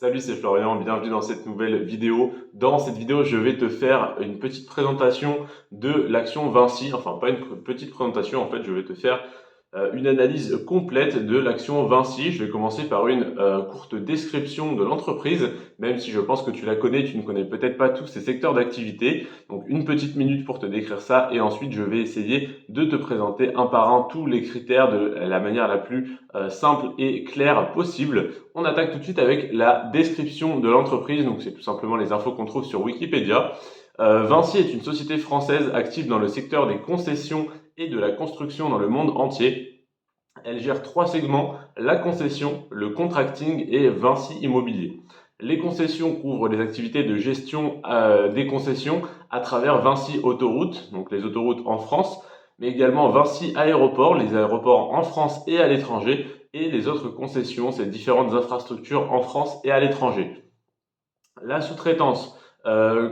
Salut, c'est Florian, bienvenue dans cette nouvelle vidéo. Dans cette vidéo, je vais te faire une petite présentation de l'action Vinci. Enfin, pas une petite présentation, en fait, je vais te faire une analyse complète de l'action Vinci. Je vais commencer par une courte description de l'entreprise, même si je pense que tu la connais, tu ne connais peut-être pas tous ces secteurs d'activité. Donc une petite minute pour te décrire ça et ensuite je vais essayer de te présenter un par un tous les critères de la manière la plus simple et claire possible. On attaque tout de suite avec la description de l'entreprise. Donc c'est tout simplement les infos qu'on trouve sur Wikipédia. Vinci est une société française active dans le secteur des concessions et de la construction dans le monde entier. Elle gère trois segments, la concession, le contracting et Vinci Immobilier. Les concessions couvrent les activités de gestion des concessions à travers Vinci Autoroutes, donc les autoroutes en France, mais également Vinci Aéroports, les aéroports en France et à l'étranger, et les autres concessions, ces différentes infrastructures en France et à l'étranger. La sous-traitance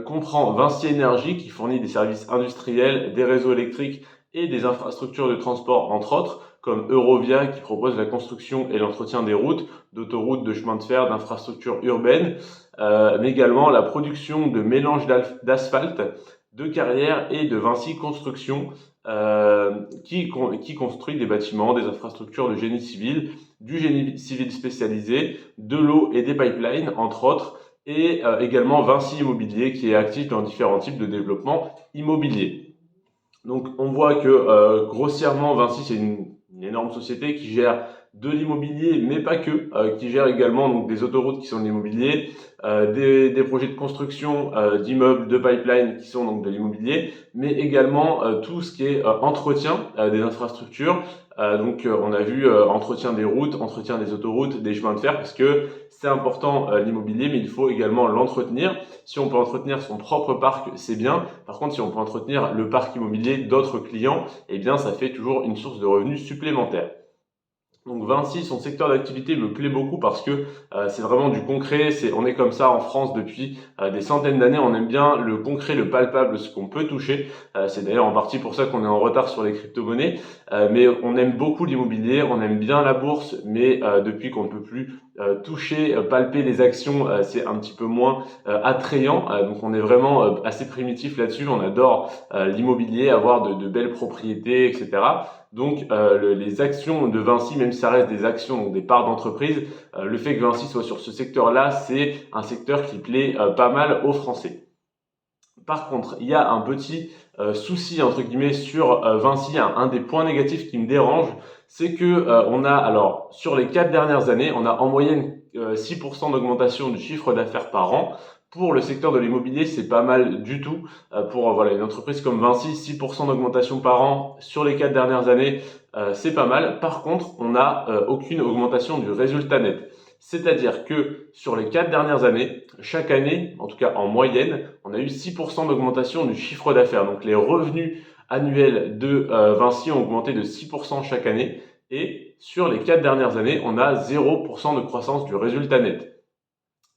comprend Vinci Énergie qui fournit des services industriels, des réseaux électriques et des infrastructures de transport entre autres, comme Eurovia qui propose la construction et l'entretien des routes, d'autoroutes, de chemins de fer, d'infrastructures urbaines, mais également la production de mélanges d'asphalte, de carrières et de Vinci Construction qui construit des bâtiments, des infrastructures de génie civil, du génie civil spécialisé, de l'eau et des pipelines entre autres, et également Vinci Immobilier qui est actif dans différents types de développement immobilier. Donc on voit que grossièrement Vinci c'est une énorme société qui gère de l'immobilier mais pas que, qui gère également donc des autoroutes qui sont de l'immobilier, des projets de construction d'immeubles, de pipelines qui sont donc de l'immobilier, mais également tout ce qui est entretien des infrastructures. On a vu entretien des routes, entretien des autoroutes, des chemins de fer parce que c'est important l'immobilier mais il faut également l'entretenir. Si on peut entretenir son propre parc, c'est bien. Par contre, si on peut entretenir le parc immobilier d'autres clients, eh bien, ça fait toujours une source de revenus supplémentaire. Donc Vinci, son secteur d'activité me plaît beaucoup parce que c'est vraiment du concret. On est comme ça en France depuis des centaines d'années. On aime bien le concret, le palpable, ce qu'on peut toucher. C'est d'ailleurs en partie pour ça qu'on est en retard sur les crypto-monnaies. Mais on aime beaucoup l'immobilier, on aime bien la bourse, mais depuis qu'on ne peut plus toucher, palper les actions, c'est un petit peu moins attrayant. Donc on est vraiment assez primitif là-dessus. On adore l'immobilier, avoir de belles propriétés, etc. Donc les actions de Vinci, même si ça reste des actions, donc des parts d'entreprise, le fait que Vinci soit sur ce secteur-là, c'est un secteur qui plaît pas mal aux Français. Par contre, il y a un petit souci entre guillemets sur Vinci, un des points négatifs qui me dérange, c'est que on a alors sur les 4 dernières années, on a en moyenne 6% d'augmentation du chiffre d'affaires par an. Pour le secteur de l'immobilier, c'est pas mal du tout. Pour voilà une entreprise comme Vinci, 6% d'augmentation par an sur les 4 dernières années, c'est pas mal. Par contre, on n'a aucune augmentation du résultat net. C'est-à-dire que sur les 4 dernières années, chaque année, en tout cas en moyenne, on a eu 6% d'augmentation du chiffre d'affaires. Donc les revenus annuels de Vinci ont augmenté de 6% chaque année. Et sur les 4 dernières années, on a 0% de croissance du résultat net.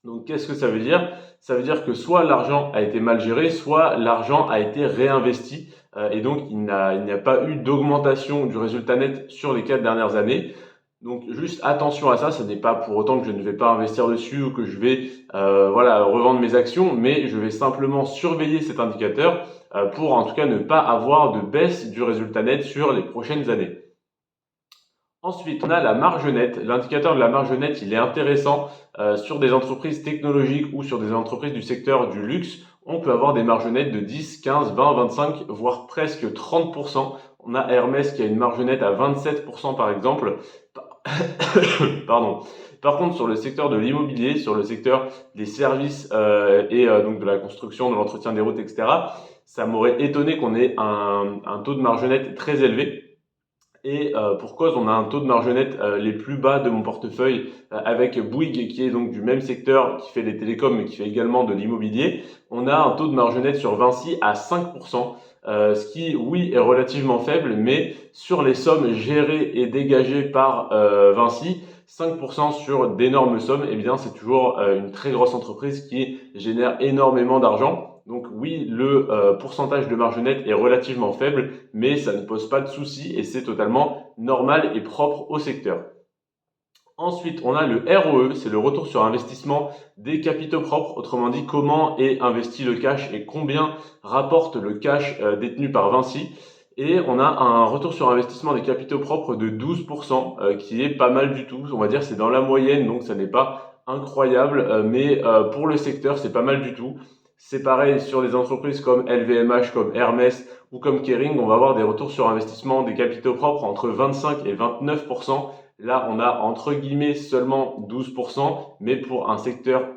Donc qu'est-ce que ça veut dire? Ça veut dire que soit l'argent a été mal géré, soit l'argent a été réinvesti. Et donc il n'y a pas eu d'augmentation du résultat net sur les 4 dernières années. Donc juste attention à ça, ce n'est pas pour autant que je ne vais pas investir dessus ou que je vais revendre mes actions, mais je vais simplement surveiller cet indicateur pour en tout cas ne pas avoir de baisse du résultat net sur les prochaines années. Ensuite, on a la marge nette. L'indicateur de la marge nette, il est intéressant sur des entreprises technologiques ou sur des entreprises du secteur du luxe. On peut avoir des marges nettes de 10, 15, 20, 25, voire presque 30%. On a Hermès qui a une marge nette à 27% par exemple. Pardon. Par contre, sur le secteur de l'immobilier, sur le secteur des services donc de la construction, de l'entretien des routes, etc., ça m'aurait étonné qu'on ait un taux de marge nette très élevé. Et pour cause, on a un taux de marge nette les plus bas de mon portefeuille avec Bouygues qui est donc du même secteur, qui fait des télécoms mais qui fait également de l'immobilier. On a un taux de marge nette sur Vinci à 5%, ce qui, oui, est relativement faible, mais sur les sommes gérées et dégagées par Vinci, 5% sur d'énormes sommes, eh bien c'est toujours une très grosse entreprise qui génère énormément d'argent. Donc oui, le pourcentage de marge nette est relativement faible, mais ça ne pose pas de souci et c'est totalement normal et propre au secteur. Ensuite, on a le ROE, c'est le retour sur investissement des capitaux propres. Autrement dit, comment est investi le cash et combien rapporte le cash détenu par Vinci. Et on a un retour sur investissement des capitaux propres de 12%, qui est pas mal du tout. On va dire c'est dans la moyenne, donc ça n'est pas incroyable, mais pour le secteur, c'est pas mal du tout. C'est pareil sur des entreprises comme LVMH, comme Hermès ou comme Kering, on va avoir des retours sur investissement des capitaux propres entre 25 et 29%. Là, on a entre guillemets seulement 12%, mais pour un secteur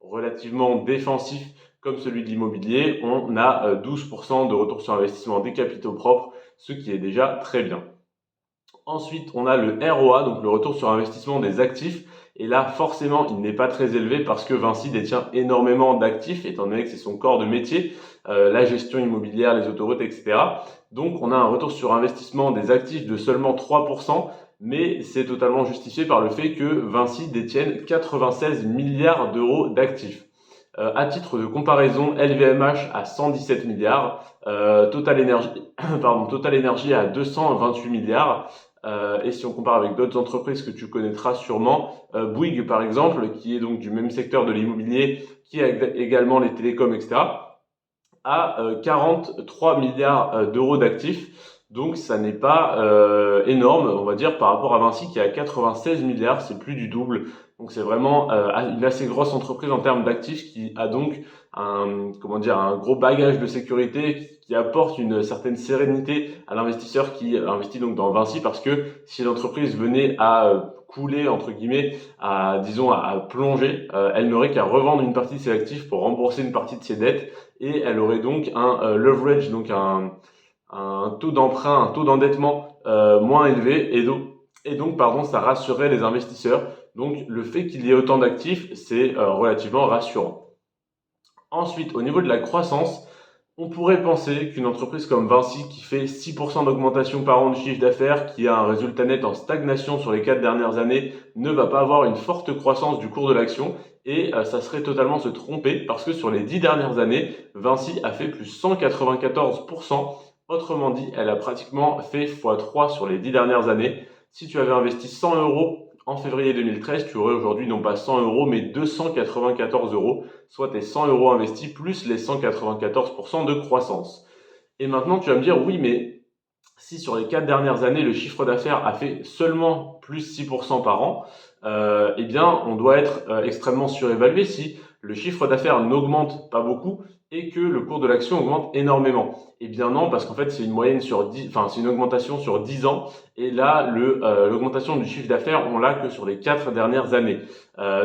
relativement défensif comme celui de l'immobilier, on a 12% de retour sur investissement des capitaux propres, ce qui est déjà très bien. Ensuite, on a le ROA, donc le retour sur investissement des actifs. Et là, forcément, il n'est pas très élevé parce que Vinci détient énormément d'actifs, étant donné que c'est son corps de métier, la gestion immobilière, les autoroutes, etc. Donc, on a un retour sur investissement des actifs de seulement 3%, mais c'est totalement justifié par le fait que Vinci détienne 96 milliards d'euros d'actifs. À titre de comparaison, LVMH à 117 milliards, Total Energy, Total Energy à 228 milliards. Et si on compare avec d'autres entreprises que tu connaîtras sûrement, Bouygues par exemple, qui est donc du même secteur de l'immobilier, qui a également les télécoms, etc., a 43 milliards d'euros d'actifs. Donc ça n'est pas énorme, on va dire, par rapport à Vinci qui a 96 milliards, c'est plus du double. Donc c'est vraiment une assez grosse entreprise en termes d'actifs qui a donc un gros bagage de sécurité qui apporte une certaine sérénité à l'investisseur qui investit donc dans Vinci, parce que si l'entreprise venait à couler entre guillemets, à plonger, elle n'aurait qu'à revendre une partie de ses actifs pour rembourser une partie de ses dettes, et elle aurait donc un leverage, donc un taux d'emprunt, un taux d'endettement moins élevé, et donc pardon, ça rassurerait les investisseurs. Donc le fait qu'il y ait autant d'actifs, c'est relativement rassurant. Ensuite, au niveau de la croissance, on pourrait penser qu'une entreprise comme Vinci, qui fait 6% d'augmentation par an de chiffre d'affaires, qui a un résultat net en stagnation sur les 4 dernières années, ne va pas avoir une forte croissance du cours de l'action. Et ça serait totalement se tromper, parce que sur les 10 dernières années, Vinci a fait plus 194%. Autrement dit, elle a pratiquement fait x3 sur les 10 dernières années. Si tu avais investi 100 euros en février 2013, tu aurais aujourd'hui non pas 100 euros, mais 294 euros, soit tes 100 euros investis plus les 194% de croissance. Et maintenant, tu vas me dire, oui, mais si sur les 4 dernières années, le chiffre d'affaires a fait seulement plus 6% par an, eh bien, on doit être extrêmement surévalué si le chiffre d'affaires n'augmente pas beaucoup et que le cours de l'action augmente énormément. Eh bien non, parce qu'en fait, c'est une moyenne sur 10, c'est une augmentation sur 10 ans. Et là, l'augmentation du chiffre d'affaires, on l'a que sur les 4 dernières années.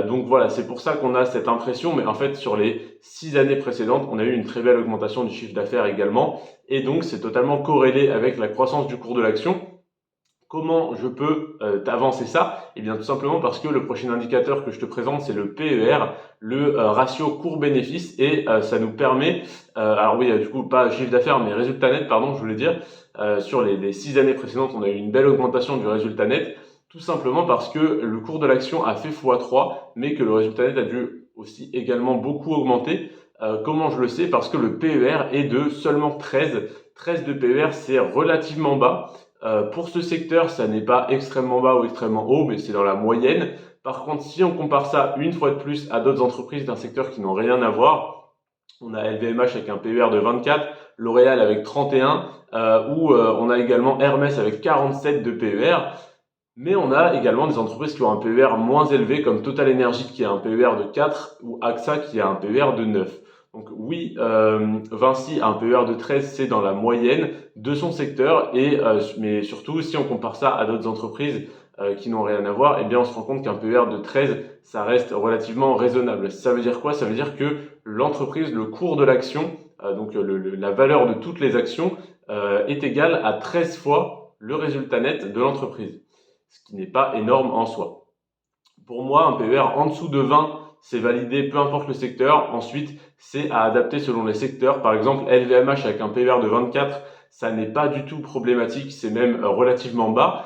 Donc voilà, c'est pour ça qu'on a cette impression. Mais en fait, sur les 6 années précédentes, on a eu une très belle augmentation du chiffre d'affaires également. Et donc, c'est totalement corrélé avec la croissance du cours de l'action. Comment je peux t'avancer ça? Eh bien, tout simplement parce que le prochain indicateur que je te présente, c'est le PER, le ratio court-bénéfice, et ça nous permet, alors oui, du coup, pas chiffre d'affaires, mais résultat net, pardon, je voulais dire, sur les 6 années précédentes, on a eu une belle augmentation du résultat net, tout simplement parce que le cours de l'action a fait x3, mais que le résultat net a dû aussi également beaucoup augmenter. Comment je le sais? Parce que le PER est de seulement 13. 13 de PER, c'est relativement bas. Pour ce secteur, ça n'est pas extrêmement bas ou extrêmement haut, mais c'est dans la moyenne. Par contre, si on compare ça une fois de plus à d'autres entreprises d'un secteur qui n'ont rien à voir, on a LVMH avec un PER de 24, L'Oréal avec 31, ou on a également Hermès avec 47 de PER. Mais on a également des entreprises qui ont un PER moins élevé, comme Total Energy qui a un PER de 4 ou AXA qui a un PER de 9. Donc oui, Vinci a un PER de 13, c'est dans la moyenne de son secteur, mais surtout si on compare ça à d'autres entreprises qui n'ont rien à voir, eh bien on se rend compte qu'un PER de 13, ça reste relativement raisonnable. Ça veut dire quoi? Ça veut dire que l'entreprise, le cours de l'action, la valeur de toutes les actions est égale à 13 fois le résultat net de l'entreprise, ce qui n'est pas énorme en soi. Pour moi, un PER en dessous de 20, c'est validé, peu importe le secteur. Ensuite, c'est à adapter selon les secteurs. Par exemple, LVMH avec un PER de 24, ça n'est pas du tout problématique, c'est même relativement bas.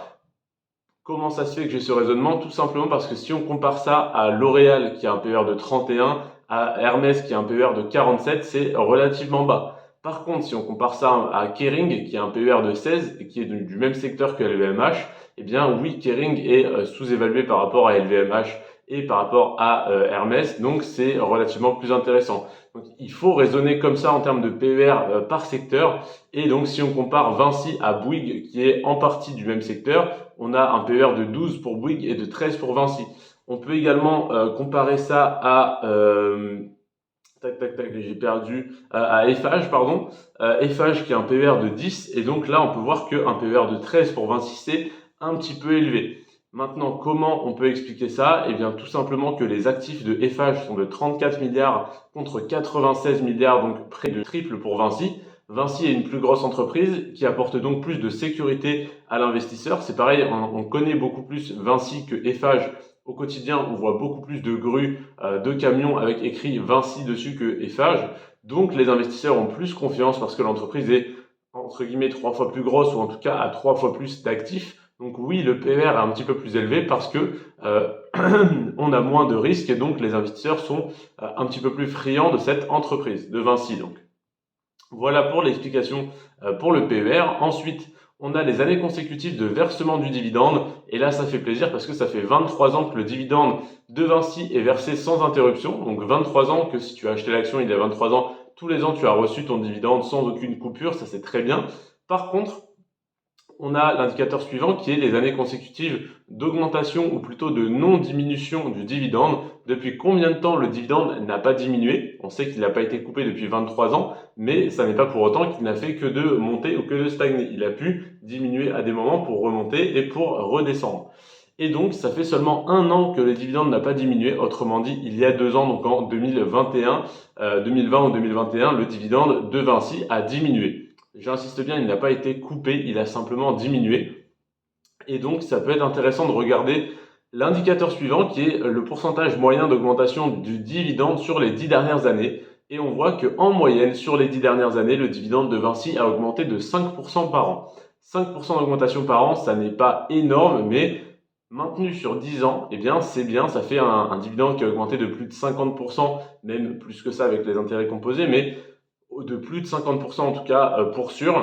Comment ça se fait que j'ai ce raisonnement? Tout simplement parce que si on compare ça à L'Oréal qui a un PER de 31, à Hermès qui a un PER de 47, c'est relativement bas. Par contre, si on compare ça à Kering, qui a un PER de 16 et qui est du même secteur que LVMH, eh bien oui, Kering est sous-évalué par rapport à LVMH et par rapport à Hermès, donc c'est relativement plus intéressant. Donc il faut raisonner comme ça en termes de PER par secteur, et donc si on compare Vinci à Bouygues, qui est en partie du même secteur, on a un PER de 12 pour Bouygues et de 13 pour Vinci. On peut également comparer ça à j'ai perdu à Eiffage, pardon. Eiffage qui a un PER de 10, et donc là on peut voir qu'un PER de 13 pour Vinci c'est un petit peu élevé. Maintenant, comment on peut expliquer ça? Eh bien, tout simplement que les actifs de Eiffage sont de 34 milliards contre 96 milliards, donc près de triple pour Vinci. Vinci est une plus grosse entreprise qui apporte donc plus de sécurité à l'investisseur. C'est pareil, on connaît beaucoup plus Vinci que Eiffage. Au quotidien, on voit beaucoup plus de grues, de camions avec écrit Vinci dessus que Eiffage. Donc, les investisseurs ont plus confiance parce que l'entreprise est, entre guillemets, 3 fois plus grosse, ou en tout cas à 3 fois plus d'actifs. Donc oui, le PER est un petit peu plus élevé parce que on a moins de risques, et donc les investisseurs sont un petit peu plus friands de cette entreprise, de Vinci donc. Voilà pour l'explication pour le PER. Ensuite, on a les années consécutives de versement du dividende. Et là, ça fait plaisir parce que ça fait 23 ans que le dividende de Vinci est versé sans interruption. Donc 23 ans que si tu as acheté l'action il y a 23 ans, tous les ans tu as reçu ton dividende sans aucune coupure. Ça, c'est très bien. Par contre, on a l'indicateur suivant qui est les années consécutives d'augmentation, ou plutôt de non-diminution du dividende. Depuis combien de temps le dividende n'a pas diminué? On sait qu'il n'a pas été coupé depuis 23 ans, mais ça n'est pas pour autant qu'il n'a fait que de monter ou que de stagner. Il a pu diminuer à des moments pour remonter et pour redescendre. Et donc, ça fait seulement 1 an que le dividende n'a pas diminué. Autrement dit, il y a 2 ans, donc en 2021, 2020 ou 2021, le dividende de Vinci a diminué. J'insiste bien, il n'a pas été coupé, il a simplement diminué. Et donc, ça peut être intéressant de regarder l'indicateur suivant qui est le pourcentage moyen d'augmentation du dividende sur les 10 dernières années. Et on voit qu'en moyenne, sur les 10 dernières années, le dividende de Vinci a augmenté de 5% par an. 5% d'augmentation par an, ça n'est pas énorme, mais maintenu sur 10 ans, eh bien, c'est bien. Ça fait un dividende qui a augmenté de plus de 50%, même plus que ça avec les intérêts composés, mais de plus de 50% en tout cas pour sûr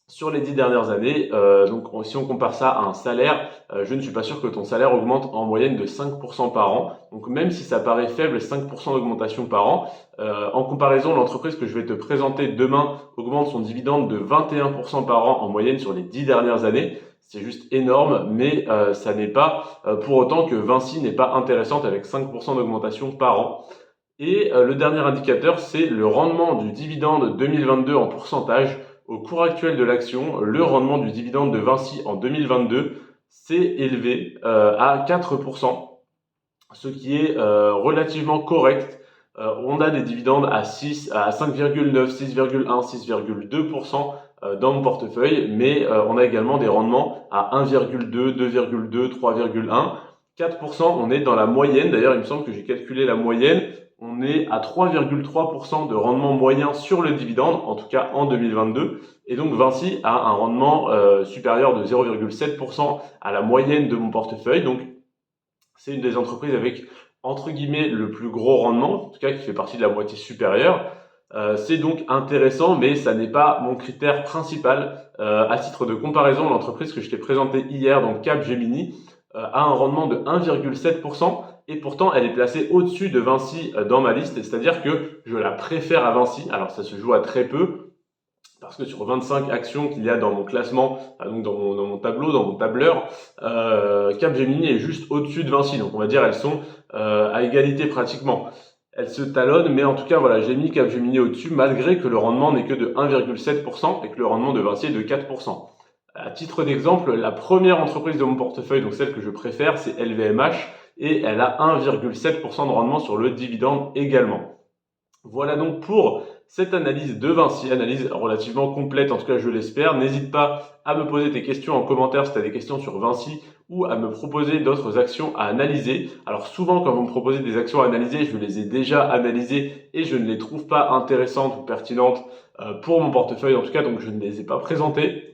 sur les 10 dernières années. Donc si on compare ça à un salaire, je ne suis pas sûr que ton salaire augmente en moyenne de 5% par an. Donc même si ça paraît faible, 5% d'augmentation par an, en comparaison, l'entreprise que je vais te présenter demain augmente son dividende de 21% par an en moyenne sur les 10 dernières années. C'est juste énorme, mais ça n'est pas pour autant que Vinci n'est pas intéressante avec 5% d'augmentation par an. Et le dernier indicateur, c'est le rendement du dividende 2022 en pourcentage. Au cours actuel de l'action, le rendement du dividende de Vinci en 2022 s'est élevé à 4%, ce qui est relativement correct. On a des dividendes à 6, à 5,9, 6,1, 6,2% dans mon portefeuille, mais on a également des rendements à 1,2, 2,2, 3,1. 4%, on est dans la moyenne. D'ailleurs, il me semble que j'ai calculé la moyenne. On est à 3,3% de rendement moyen sur le dividende, en tout cas en 2022. Et donc Vinci a un rendement supérieur de 0,7% à la moyenne de mon portefeuille. Donc c'est une des entreprises avec, entre guillemets, le plus gros rendement, en tout cas qui fait partie de la moitié supérieure. C'est donc intéressant, mais ça n'est pas mon critère principal. À titre de comparaison, l'entreprise que je t'ai présentée hier, donc Capgemini, a un rendement de 1,7%, et pourtant elle est placée au-dessus de Vinci dans ma liste, c'est-à-dire que je la préfère à Vinci. Alors ça se joue à très peu, parce que sur 25 actions qu'il y a dans mon classement, donc dans mon tableau, dans mon tableur, Capgemini est juste au-dessus de Vinci. Donc on va dire elles sont à égalité pratiquement. Elles se talonnent, mais en tout cas voilà, j'ai mis Capgemini au-dessus, malgré que le rendement n'est que de 1,7% et que le rendement de Vinci est de 4%. À titre d'exemple, la première entreprise de mon portefeuille, donc celle que je préfère, c'est LVMH, et elle a 1,7% de rendement sur le dividende également. Voilà donc pour cette analyse de Vinci, analyse relativement complète, en tout cas je l'espère. N'hésite pas à me poser tes questions en commentaire si tu as des questions sur Vinci, ou à me proposer d'autres actions à analyser. Alors souvent quand vous me proposez des actions à analyser, je les ai déjà analysées et je ne les trouve pas intéressantes ou pertinentes pour mon portefeuille en tout cas, donc je ne les ai pas présentées.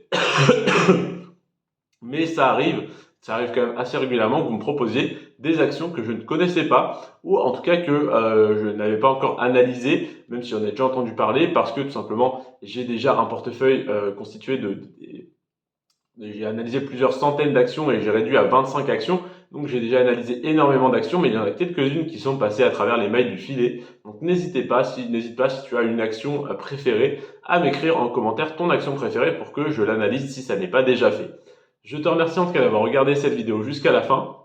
Mais ça arrive, Ça arrive quand même assez régulièrement que vous me proposiez des actions que je ne connaissais pas ou en tout cas que je n'avais pas encore analysé, même si j'en ai déjà entendu parler, parce que tout simplement j'ai déjà un portefeuille constitué j'ai analysé plusieurs centaines d'actions et j'ai réduit à 25 actions. Donc j'ai déjà analysé énormément d'actions, mais il y en a quelques-unes qui sont passées à travers les mailles du filet. Donc n'hésite pas si tu as une action préférée à m'écrire en commentaire ton action préférée pour que je l'analyse si ça n'est pas déjà fait. Je te remercie en tout cas d'avoir regardé cette vidéo jusqu'à la fin.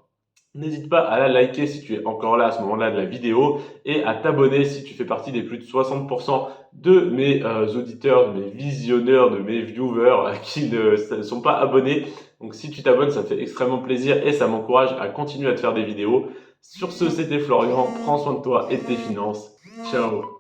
N'hésite pas à la liker si tu es encore là à ce moment-là de la vidéo et à t'abonner si tu fais partie des plus de 60% de mes auditeurs, de mes visionneurs, de mes viewers qui ne sont pas abonnés. Donc si tu t'abonnes, ça me fait extrêmement plaisir et ça m'encourage à continuer à te faire des vidéos. Sur ce, c'était Florian. Prends soin de toi et de tes finances. Ciao.